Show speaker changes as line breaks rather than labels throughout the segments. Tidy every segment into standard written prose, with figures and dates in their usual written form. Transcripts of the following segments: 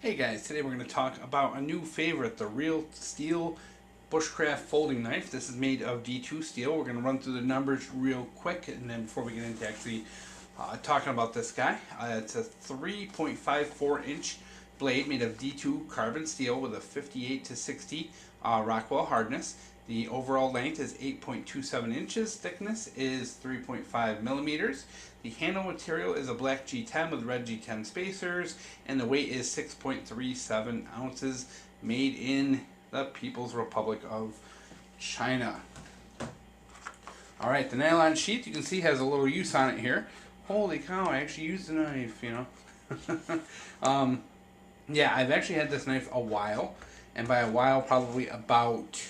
Hey guys, today we're going to talk about a new favorite, the Real Steel Bushcraft Folding Knife. This is made of D2 steel. We're going to run through the numbers real quick, and then before we get into actually talking about this guy, it's a 3.54 inch blade made of D2 carbon steel with a 58 to 60 Rockwell hardness. The overall length is 8.27 inches, thickness is 3.5 millimeters. The handle material is a black G10 with red G10 spacers, and the weight is 6.37 ounces, made in the People's Republic of China. Alright, the nylon sheath, you can see, has a little use on it here. Holy cow, I actually used the knife, you know. Yeah, I've actually had this knife a while, and by a while, probably about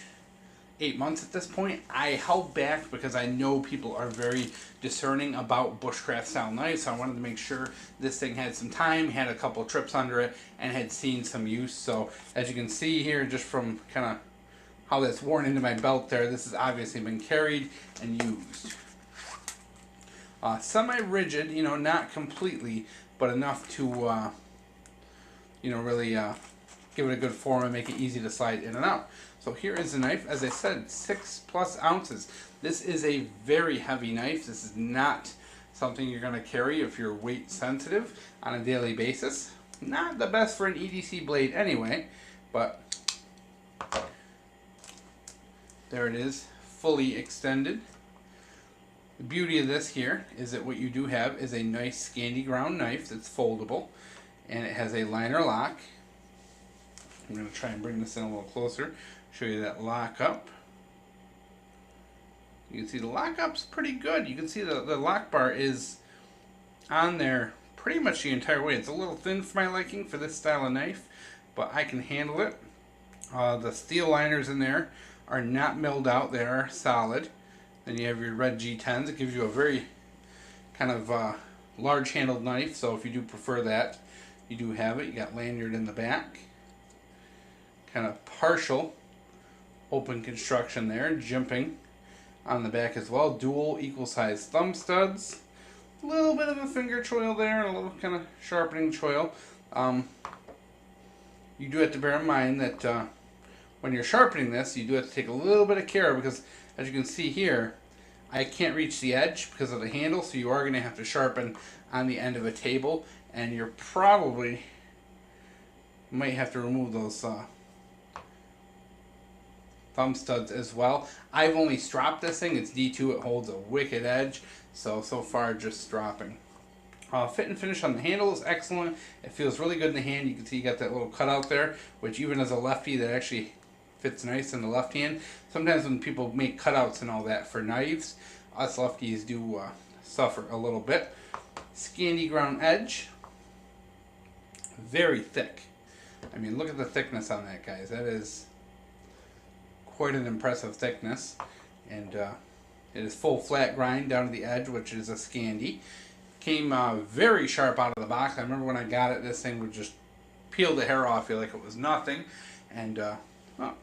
8 months at this point. I held back because I know people are very discerning about bushcraft style knives, so I wanted to make sure this thing had some time, had a couple trips under it, and had seen some use. So as you can see here, just from kind of how that's worn into my belt there, this has obviously been carried and used. Semi-rigid, you know, not completely, but enough to you know, really give it a good form and make it easy to slide in and out. So here is the knife. As I said, 6+ ounces. This is a very heavy knife. This is not something you're going to carry if you're weight sensitive on a daily basis. Not the best for an EDC blade anyway, but there it is, fully extended. The beauty of this here is that what you do have is a nice scandi ground knife that's foldable, and it has a liner lock. I'm going to try and bring this in a little closer, show you that lock up. You can see the lock up's pretty good. You can see the lock bar is on there pretty much the entire way. It's a little thin for my liking for this style of knife, but I can handle it. The steel liners in there are not milled out, they are solid. Then you have your red G10s. It gives you a very kind of large handled knife, so if you do prefer that, you do have it. You got lanyard in the back. Kind of partial open construction there, jimping on the back as well. Dual equal size thumb studs. A little bit of a finger choil there, and a little kind of sharpening choil. You do have to bear in mind that when you're sharpening this, you do have to take a little bit of care, because as you can see here, I can't reach the edge because of the handle, so you are going to have to sharpen on the end of a table, and you're probably might have to remove those thumb studs as well. I've only stropped this thing. It's D2. It holds a wicked edge. So far just stropping. Fit and finish on the handle is excellent. It feels really good in the hand. You can see you got that little cutout there, which even as a lefty, that actually fits nice in the left hand. Sometimes when people make cutouts and all that for knives, us lefties do suffer a little bit. Scandi ground edge. Very thick. I mean, look at the thickness on that, guys. That is quite an impressive thickness, and it is full flat grind down to the edge, which is a scandi. Came very sharp out of the box. I remember when I got it, this thing would just peel the hair off you like it was nothing. And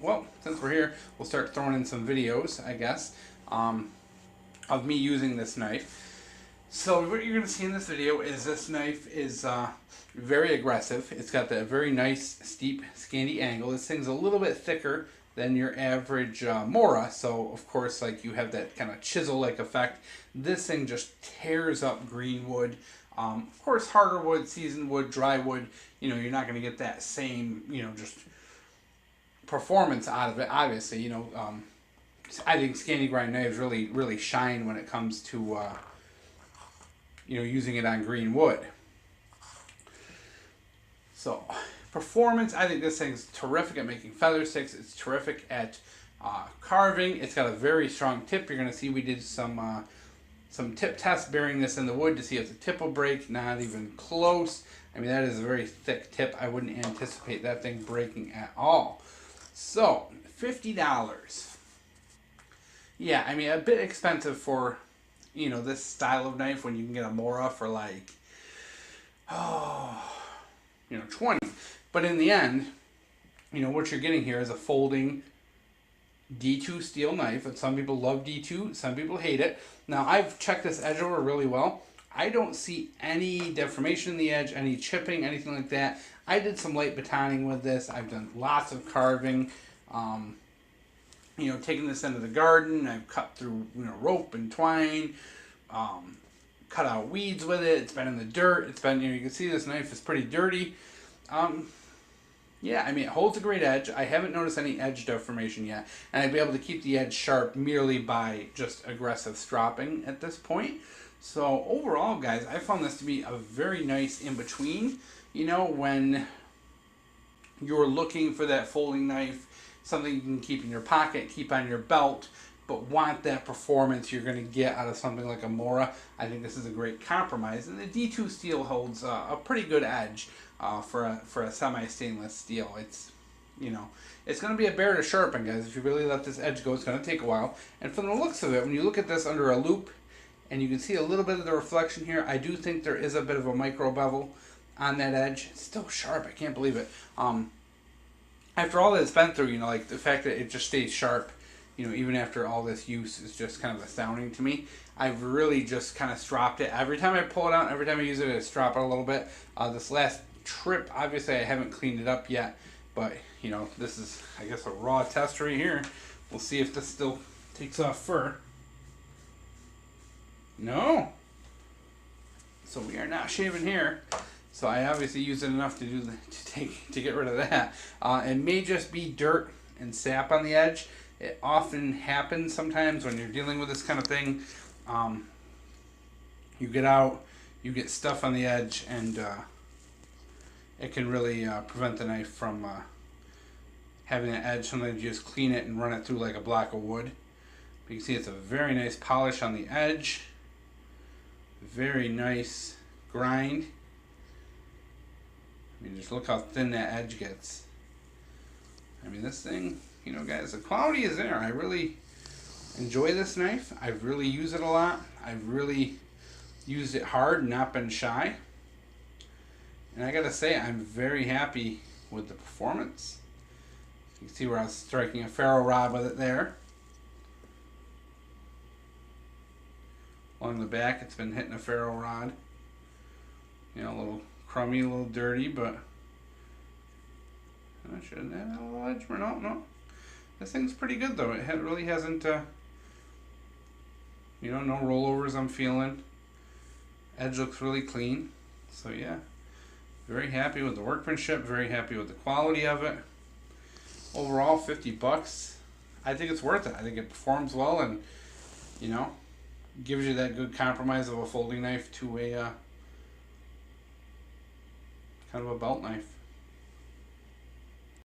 well, since we're here, we'll start throwing in some videos, I guess, of me using this knife. So what you're going to see in this video is this knife is very aggressive. It's got that very nice steep scandi angle. This thing's a little bit thicker than your average Mora, so of course, like, you have that kind of chisel-like effect. This thing just tears up green wood. Of course, harder wood, seasoned wood, dry wood, you know, you're not going to get that same, you know, just performance out of it. Obviously, you know, I think scandi grind knives really shine when it comes to you know, using it on green wood. So performance, I think this thing's terrific at making feather sticks. It's terrific at carving. It's got a very strong tip. You're going to see we did some tip tests burying this in the wood to see if the tip will break. Not even close. I mean, that is a very thick tip. I wouldn't anticipate that thing breaking at all. So $50. Yeah, I mean, a bit expensive for, you know, this style of knife, when you can get a Mora for like, you know, 20. But in the end, you know, what you're getting here is a folding D2 steel knife. And some people love D2, some people hate it. Now, I've checked this edge over really well. I don't see any deformation in the edge, any chipping, anything like that. I did some light batoning with this. I've done lots of carving. You know, taking this into the garden, I've cut through, you know, rope and twine, cut out weeds with it. It's been in the dirt. It's been, you know, you can see this knife is pretty dirty. Yeah, I mean, it holds a great edge. I haven't noticed any edge deformation yet, and I'd be able to keep the edge sharp merely by just aggressive stropping at this point. So overall, guys, I found this to be a very nice in-between. You know, when you're looking for that folding knife, something you can keep in your pocket, keep on your belt, but want that performance you're going to get out of something like a Mora, I think this is a great compromise. And the D2 steel holds a pretty good edge for a semi-stainless steel. It's, you know, it's going to be a bear to sharpen, guys. If you really let this edge go, it's going to take a while. And from the looks of it, when you look at this under a loop, and you can see a little bit of the reflection here, I do think there is a bit of a micro bevel on that edge. It's still sharp. I can't believe it. After all that it's been through, you know, like the fact that it just stays sharp, you know, even after all this use is just kind of astounding to me. I've really just kind of stropped it. Every time I pull it out, every time I use it, I strop it a little bit. This last trip, obviously I haven't cleaned it up yet, but, you know, this is, I guess, a raw test right here. We'll see if this still takes off fur. No. So we are not shaving here. So I obviously used it enough to get rid of that. It may just be dirt and sap on the edge. It often happens sometimes when you're dealing with this kind of thing. You get out, you get stuff on the edge, and it can really prevent the knife from having an edge. Sometimes you just clean it and run it through like a block of wood. But you can see it's a very nice polish on the edge. Very nice grind. I mean, just look how thin that edge gets. I mean, this thing, you know, guys, the quality is there. I really enjoy this knife. I really use it a lot. I've really used it hard, not been shy. And I gotta say, I'm very happy with the performance. You can see where I was striking a ferro rod with it there. Along the back, it's been hitting a ferro rod. You know, a little crummy, a little dirty, but I shouldn't have a little edge. No. This thing's pretty good though. It really hasn't, you know, no rollovers I'm feeling. Edge looks really clean. So yeah, very happy with the workmanship. Very happy with the quality of it. Overall, 50 bucks. I think it's worth it. I think it performs well, and you know, gives you that good compromise of a folding knife to a kind of a belt knife.